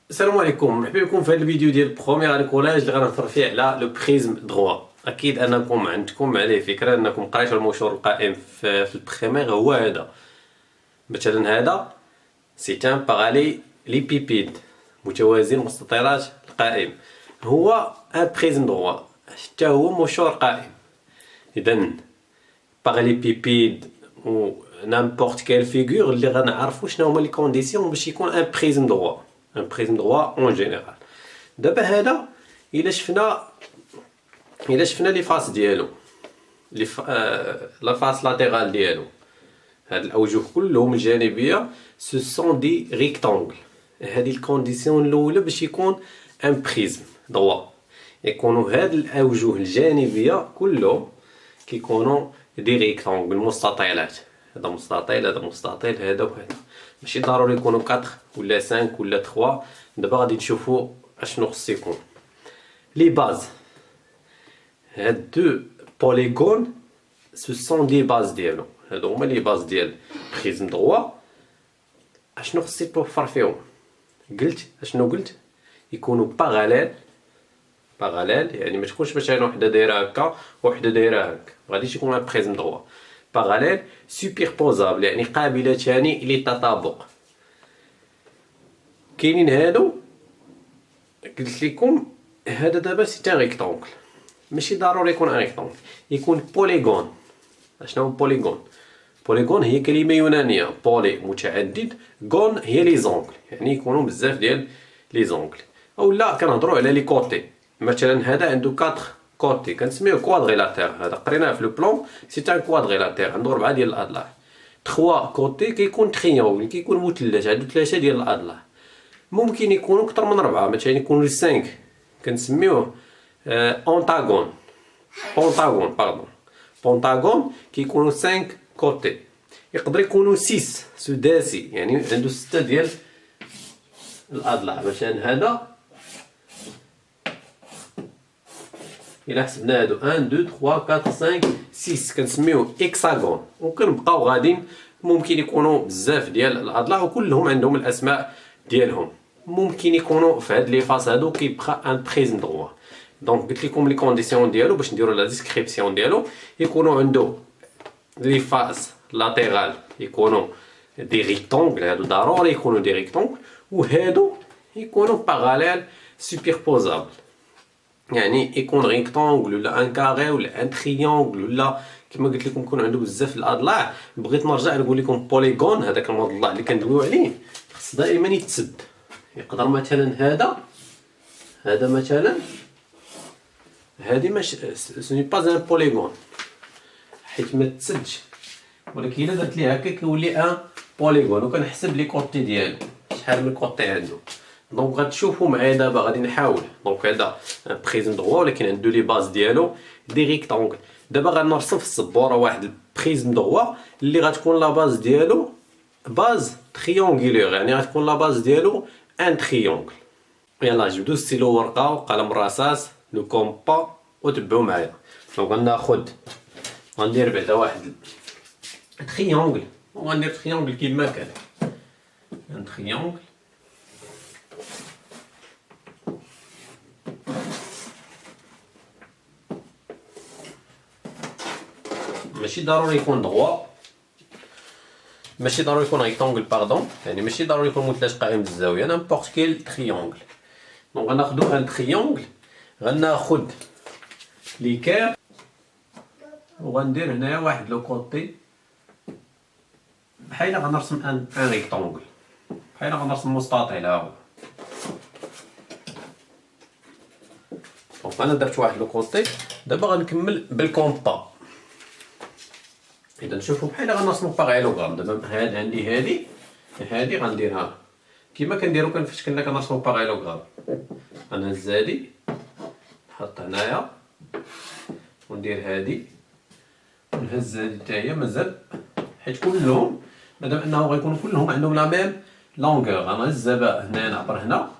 السلام عليكم، مرحبا بكم في هذا الفيديو ديال بروميير اني كولاج اللي غنهضر فيه على لو بريزم دروا. اكيد انكم عندكم عليه فكره، انكم قريتوا المنشور القائم في البريمير هو هذا. مثلا هذا سي ان بارالي لي بيبيد متوازي المستطيلات القائم، هو ان بريزم دروا، حتى هو منشور قائم. اذا بارالي بيبيد و نامبورط كيل فيغور اللي غنعرفوا شنو هما لي كونديسيون باش يكون ان بريزم دروا. ان بريزم دروا اون جينيرال. دابا هذا الا شفنا لي فاس ديالو، لي لا فاس لاتيرال ديالو، هاد الاوجه كلهم الجانبيه سو سون دي ريكتانغل. هذه الكونديسيون الاولى باش يكون ان بريزم دروا، يكونوا هاد الاوجه الجانبيه كلهم كيكونوا دي ريكتانغل مستطيلات. هذا مستطيل، هذا مستطيل، هذا وهذا. ماشي ضروري يكونوا 4 ولا 5 ولا 3. دابا غادي نشوفوا اشنو خص يكون لي باز. هاد دو بوليغون سو سون دي باز ديالو، هادو هما لي باز ديال بريزم دروا. اشنو خص يتوفر فيهم؟ قلت يكونوا باراليل. يعني ما تكونش مثلا وحده دايره هكا وحده دايره هكا، غاديش يكون ان بريزم دروا. باراليل سوبيربوزابل يعني قابلتان للتطابق. كاينين هادو قلت لكم، هذا دابا سي ان ريكتانغل، ماشي ضروري يكون ان ريكتانغل، يكون بوليغون. اشنو هو بوليغون؟ بوليغون هي كلمه يونانيه، بولي متعدد، غون هي لي زونغل، يعني يكونوا بزاف ديال لي زونغل. اولا كنهضروا على لي كوتي. مثلا هذا عنده 4 كوتي كنسميوه كوادريلاتير. هذا قريناه في لو بلون، سي ان كوادريلاتير عنده 4 ديال الاضلاع. 3 كوتي كيكون تريونغل، كيكون مثلث عنده 3 ديال الاضلاع. ممكن يكونوا اكثر من 4، مثلا يكونوا 5 كنسميوه اونتاغون. بونتاغون كيكونوا 5 كوتي. يقدر يكونوا 6 سداسي، يعني عنده 6 ديال الاضلاع. مثلا هذا الى حسبنا هادو 1 2 3 4 5 6 كنسميوه اكساغون. وكنبقاو غاديين، ممكن يكونوا بزاف ديال الاضلاع وكلهم عندهم الاسماء ديالهم. ممكن يكونوا في هاد لي فاس هادو كيبقى ان بريزم دروا. دونك قلت لكم لي كونديسيون ديالو باش نديرو لا ديسكريبسيون ديالو. يكونوا عنده لي فاس لاتيرال يكونوا دي ريكتانغل، هادو ضروري يكونوا دي ريكتانغل، وهادو يكونوا باراليل سوبيربوزابل، يعني يكون ريكتانغل ولا ان كاري ولا ان تريونغل، ولا كما قلت لكم يكون عنده بزاف الاضلاع. بغيت نرجع نقول لكم بوليغون، هذاك المضلع اللي كندويو عليه خص دائما يتسد. يقدر مثلا هذا مثلا هادي ماشي سوني با ان بوليغون حيت ما تسدش، ولكن الا درت ليه هكا كيولي ان بوليغون. وكنحسب لي كوتي ديالو شحال من كوتي عنده. دونك غتشوفوا معايا دابا غادي نحاول. دونك هذا بريزم دروا ولكن عنده لي باز ديالو دي ريكتانغل. دابا غنرسم في السبوره واحد البريزم دروا اللي غتكون لا باز ديالو باز تريونغولير، يعني غتكون لا باز ديالو ان تريونغل. يلا جبدوا ستيلو ورقه وقلم رصاص لو كومبا وتبعوا معايا. دونك غندير بعدا واحد تريونغل، وغندير تريونغل كيما كان ان تريونغل. ماشي ضروري يكون دروا، ماشي ضروري يكون ريكتانغل باردون، يعني ماشي ضروري يكون مثلث قائم بالزاويه، نامبورط كيل تريونغل. دونك غناخدو ان تريونغل، غناخد لي كير وغندير هنايا واحد لو كوتي بحال غنرسم ان ريكتانغل، بحال غنرسم مستطيل. ها هو. دونك انا درت واحد لو كوتي. دابا غنكمل بالكومبا. اذا شوفوا بحال غنرسمو باغيلوغرام. دابا عندي هادي غنديرها كيما كنديرو فاش كنا كنرسمو باغيلوغرام. غنهز هادي نحط هنايا وندير هادي ونهز هادي حتى هي مازال، حيت كلهم مادام انه غيكونوا كلهم عندهم لا ميم لونغور. غنهز دابا هنا نعبر هنا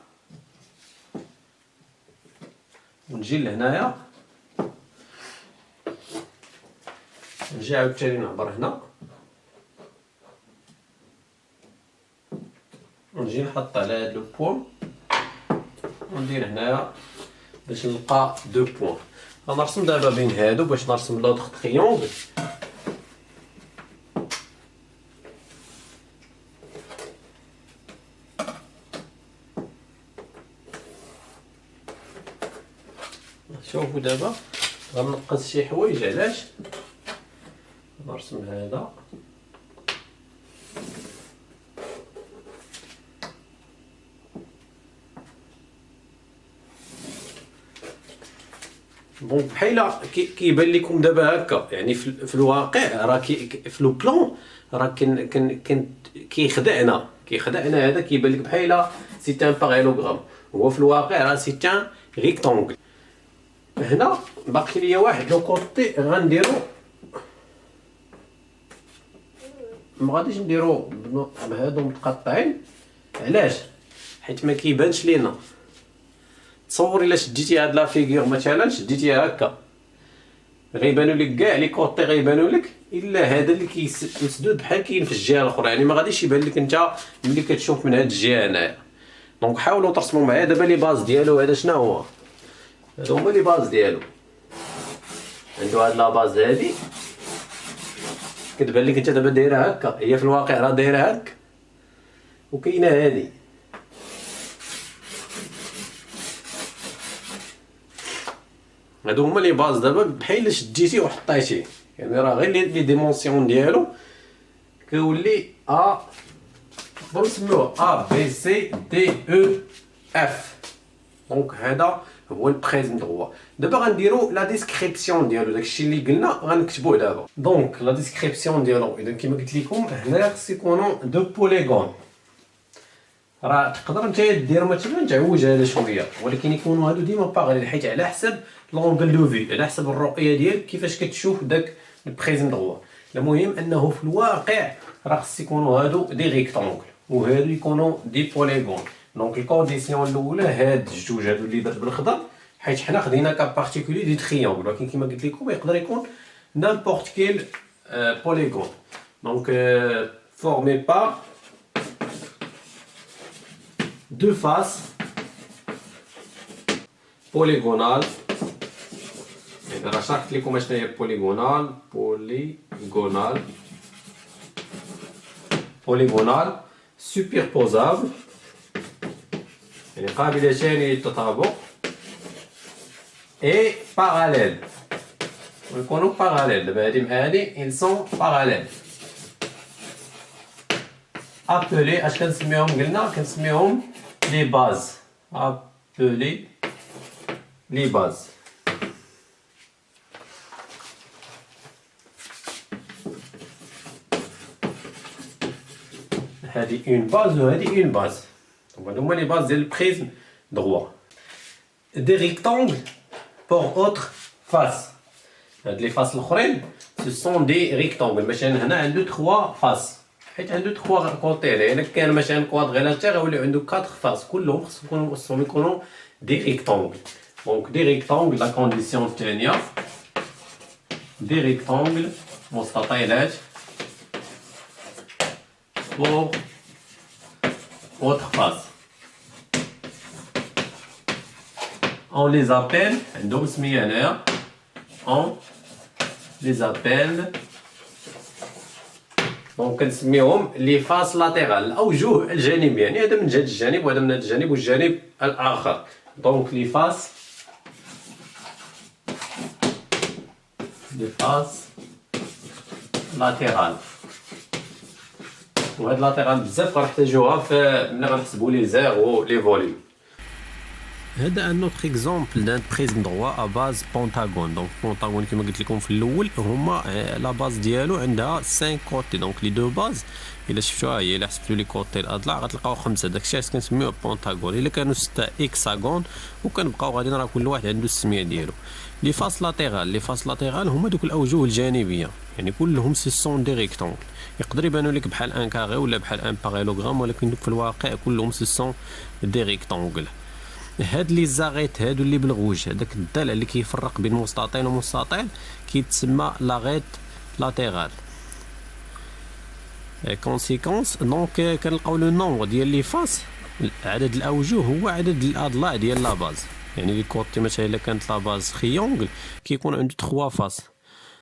ونجي لهنايا، نجي عاوتاني نعبر هنا ونجي نحط على هاد لو بوان وندير هنايا باش نلقى دو بوين. غنرسم دابا بين هادو باش نرسم لوطخ تريونغل. شوفوا دابا غنقص شي حوايج. علاش نرسم هذا بون بحال كيبان لكم دابا هكا، يعني في الواقع راه في لو بلان راه كان كيخدعنا هذا كيبان لك بحال سي ان بارالوغرام، هو في الواقع راه سي ان ريكتونغل. هنا باقي ليا واحد لو كوتي غنديرو، ما غاديش نديرو بهادو متقطعين. علاش؟ حيت ما كيبانش لينا. تصور الا شديتي هاد لا فيغور مثلا، شديتيها هكا غيبانوا لك كاع لي كوتي، غيبانوا لك الا هذا اللي كيسدود بحال كاين في الجهه الاخرى، يعني ما غاديش يبان لك انت ملي كتشوف من هاد الجهه هنايا. دونك حاولوا ترسموا معايا دابا لي باز ديالو. هذا شنو هو؟ هادو هما لي باز ديالو. عنده هاد لا باز هادي كتبان لك انت دابا دايره هكا، هي في الواقع راه دايره هكا، وكاينه هادي. هادو هما لي باز دابا بحال شديتي وحطيتيه، يعني راه غير لي ديمونسيون ديالو كيولي ا، نقدروا نسميوه ا بي سي دي او اف. دونك هذا هو البريزم دروا. دابا غنديرو لا ديسكريبسيون ديالو، داكشي اللي قلنا غنكتبوه دابا. دونك لا ديسكريبسيون ديالو اذا كما قلت لكم هنا خص يكونوا دو بوليغون. راه تقدر انت دير مثلا تعوج هذا شويه، ولكن يكونوا هادو ديما باغلين، حيت على حسب لونغل دو في، على حسب الرؤيه ديالك كيفاش كتشوف داك البريزم دروا. المهم انه في الواقع راه خص يكونوا هادو دي ريكتونغل وهادو يكونوا دي بوليغون. دونك الكونديسيون الاولى هاد الجوج هادو اللي درت بالخضر، حيت حنا خدينا كا بارتيكولي دي تريونغل، ولكن كما قلت لكم يقدر يكون نيمبورت كيل بوليغون. دونك فورمي با deux faces polygonales. يعني راه شرحت لكم شنو هي بوليغونال. بوليغونال سوبربوزابل، يعني قابلتان للتطابق، اي باراليل، ويكونوا باراليل. دابا هادي مع هادي ils sont parallèles. ابلي اش كنسميهم؟ قلنا كنسميهم لي باز. ابلي لي باز. هادي اون باز وهادي اون باز. هادو هما لي باز ديال البريزم دروا. دي ريكتونغل بور اوتر فاس. هاد لي فاس الاخرين سو سون دي ريكتونغل. مثلا هنا عنده 3 فاس، حيت عنده 3 كوتي. الا كان مثلا كوادغيلاتير غيولي عنده 4 فاس، كلهم خصهم يكونوا دي ريكتونغل. دونك دي ريكتونغل لا كونديسيون الثانيه، دي ريكتونغل مستطيلات بور اوتر فاس. on les appelle، عندهم سميه هنايا، on les appelle. دونك كنسميهم لي فاس لاتيرال، الاوجه الجانبيه، يعني هذا من جهه الجانب وهذا من هذا الجانب والجانب الاخر. دونك لي فاس لاتيرال. وهاد لاتيرال بزاف غنحتاجوها ملي غنحسبوا لي زيرو لي فوليوم. هذا ان اوتر اكزومبل دان بريزم دروا ا باز بونتاغون. دونك بونتاغون كما قلت لكم في الاول هما لا باز ديالو عندها 5 كوتي. دونك لي دو باز الا شفتوها هي الا حسبتوا لي كوتي الاضلاع غتلقاو 5، داكشي علاش كنسميوه بونتاغون. الا كانوا 6 اكساغون وكنبقاو غاديين، راه كل واحد عنده السميه ديالو. لي فاس لاتيرال هما دوك الاوجه الجانبيه، يعني كلهم سي سون دي ريكتونغل. يقدر يبانوا لك بحال ان كاري ولا بحال ان بارالوغرام، ولكن في الواقع كلهم سي سون دي ريكتونغل. هاد لي زاغيت هادو اللي بالغوج، هذاك الضلع اللي كيفرق بين مستطيل ومستطيل كيتسمى لاغيت لاتيرال. كونسيكونس دونك كنلقاو لو نومبر ديال لي فاس عدد الاوجه هو عدد الاضلاع ديال لاباز. يعني لي كوتي مثلا الا كانت لاباز تريونغل كيكون عنده 3 فاس.